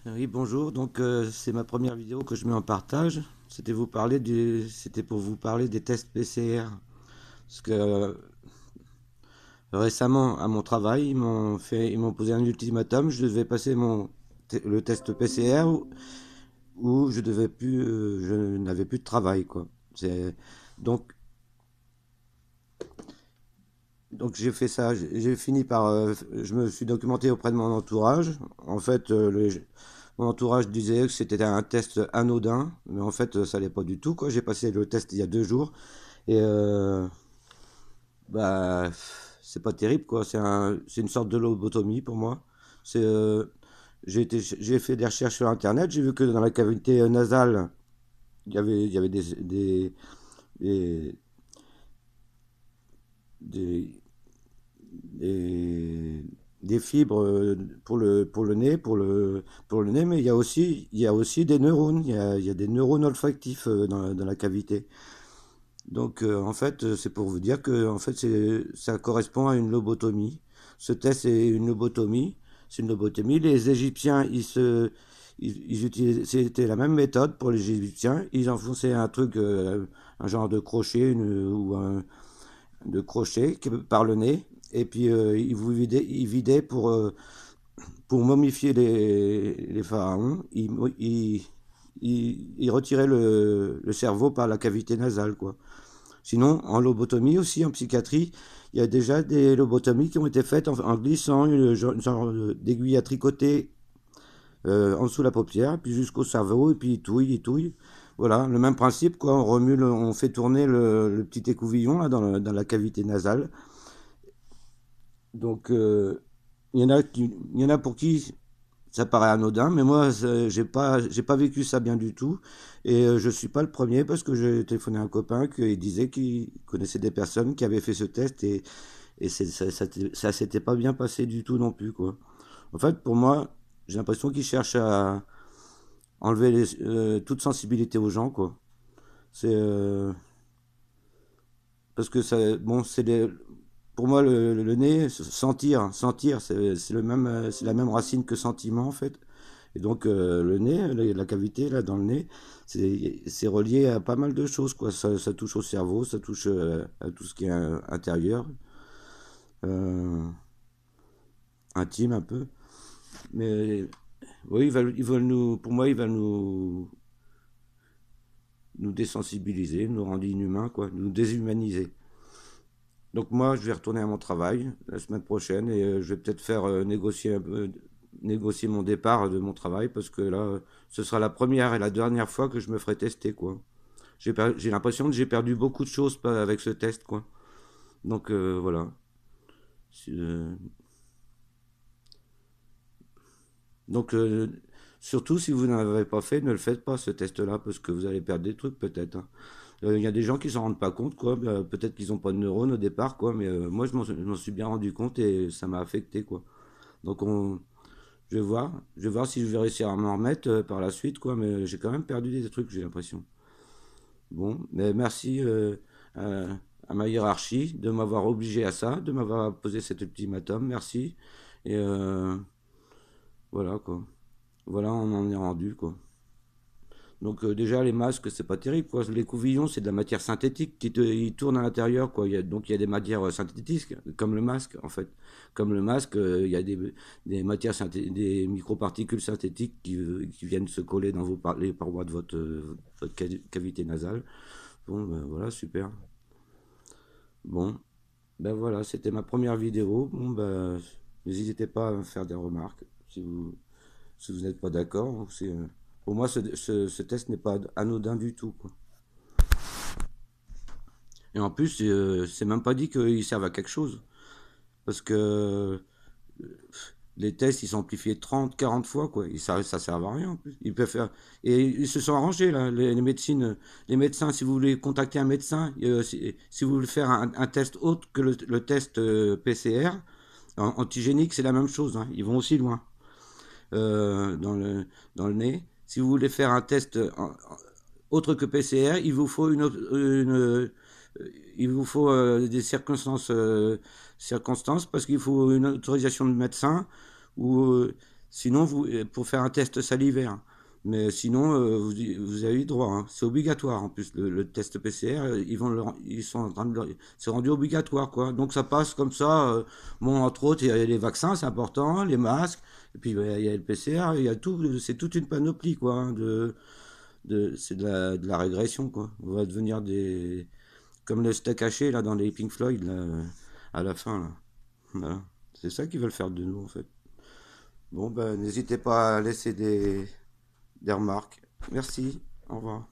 Oui, bonjour. Donc, c'est ma première vidéo que je mets en partage. C'était pour vous parler des tests PCR. Parce que récemment, à mon travail, ils m'ont posé un ultimatum. Je devais passer le test PCR ou je n'avais plus de travail, quoi. C'est, donc, donc j'ai fait ça. J'ai fini par, je me suis documenté auprès de mon entourage. En fait, mon entourage disait que c'était un test anodin, mais en fait, ça l'est pas du tout, quoi. J'ai passé le test il y a 2 jours et bah, c'est pas terrible, quoi. C'est une sorte de lobotomie pour moi. C'est, j'ai fait des recherches sur Internet. J'ai vu que dans la cavité nasale, il y avait des, des, des, des fibres pour le nez, pour le nez, mais il y a aussi des neurones. Il y a des neurones olfactifs dans la cavité. Donc, en fait, c'est pour vous dire que en fait, ça correspond à une lobotomie. Ce test est une lobotomie. C'est une lobotomie. Les Égyptiens, ils utilisaient, c'était la même méthode pour les Égyptiens. Ils enfonçaient un truc, un genre de crochet ou un de crochet par le nez, et puis ils vidaient pour momifier les pharaons. Ils retiraient le cerveau par la cavité nasale, quoi. Sinon, en lobotomie aussi, en psychiatrie, il y a déjà des lobotomies qui ont été faites en glissant une genre d'aiguille à tricoter en dessous de la paupière, puis jusqu'au cerveau, et puis il touille. Voilà, le même principe, quoi. On fait tourner le petit écouvillon là, dans la cavité nasale. Donc, il y en a pour qui ça paraît anodin, mais moi, j'ai pas vécu ça bien du tout. Et je suis pas le premier parce que j'ai téléphoné à un copain qui disait qu'il connaissait des personnes qui avaient fait ce test et ça s'était pas bien passé du tout non plus, quoi. En fait, pour moi, j'ai l'impression qu'ils cherchent à enlever toute sensibilité aux gens, quoi. C'est parce que ça, bon, pour moi le nez, sentir, c'est la même racine que sentiment en fait. Et donc le nez, la cavité là dans le nez, c'est relié à pas mal de choses, quoi. Ça touche au cerveau, ça touche à tout ce qui est intérieur, euh, intime un peu. Mais oui, ils veulent pour moi, ils veulent nous désensibiliser, nous rendre inhumains, quoi, nous déshumaniser. Donc moi, je vais retourner à mon travail la semaine prochaine et je vais peut-être faire négocier mon départ de mon travail parce que là, ce sera la première et la dernière fois que je me ferai tester, quoi. J'ai l'impression que j'ai perdu beaucoup de choses avec ce test, quoi. Donc voilà. Euh, donc surtout si vous n'avez pas fait, ne le faites pas ce test-là parce que vous allez perdre des trucs peut-être, hein. Il y a des gens qui s'en rendent pas compte, quoi. Peut-être qu'ils n'ont pas de neurones au départ, quoi. Mais moi, je m'en suis bien rendu compte et ça m'a affecté, quoi. Donc je vais voir si je vais réussir à m'en remettre par la suite, quoi. Mais j'ai quand même perdu des trucs, j'ai l'impression. Bon, mais merci à, à ma hiérarchie de m'avoir obligé à ça, de m'avoir posé cet ultimatum. Merci. Et voilà, quoi. Voilà, on en est rendu, quoi. Donc déjà les masques c'est pas terrible, quoi. Les couvillons c'est de la matière synthétique ils tournent à l'intérieur, quoi. Donc il y a des matières synthétiques comme le masque en fait. Comme le masque, il y a des des microparticules synthétiques qui viennent se coller dans les parois de votre cavité nasale. Bon ben voilà, super. Bon ben voilà, c'était ma première vidéo. Bon ben n'hésitez pas à me faire des remarques si vous n'êtes pas d'accord. Pour moi, ce test n'est pas anodin du tout, quoi. Et en plus, c'est même pas dit qu'ils servent à quelque chose. Parce que les tests, ils sont amplifiés 30, 40 fois, quoi. Ça sert à rien, en plus. Ils peuvent faire... Et ils se sont arrangés, là, les médecins, si vous voulez contacter un médecin, si vous voulez faire un test autre que le test PCR, antigénique, c'est la même chose, hein. Ils vont aussi loin dans le nez. Si vous voulez faire un test autre que PCR, il vous faut des circonstances parce qu'il faut une autorisation de médecin ou Sinon, pour faire un test salivaire. Mais sinon, vous avez eu droit, hein. C'est obligatoire en plus. Le test PCR, ils sont en train c'est rendu obligatoire, quoi. Donc ça passe comme ça. Bon, entre autres, il y a les vaccins, c'est important, les masques. Et puis il y a le PCR, il y a tout. C'est toute une panoplie, quoi, hein, c'est de la régression, quoi. On va devenir des comme le steak haché là dans les Pink Floyd là, à la fin là. Voilà. C'est ça qu'ils veulent faire de nous en fait. Bon ben n'hésitez pas à laisser des remarques. Merci. Au revoir.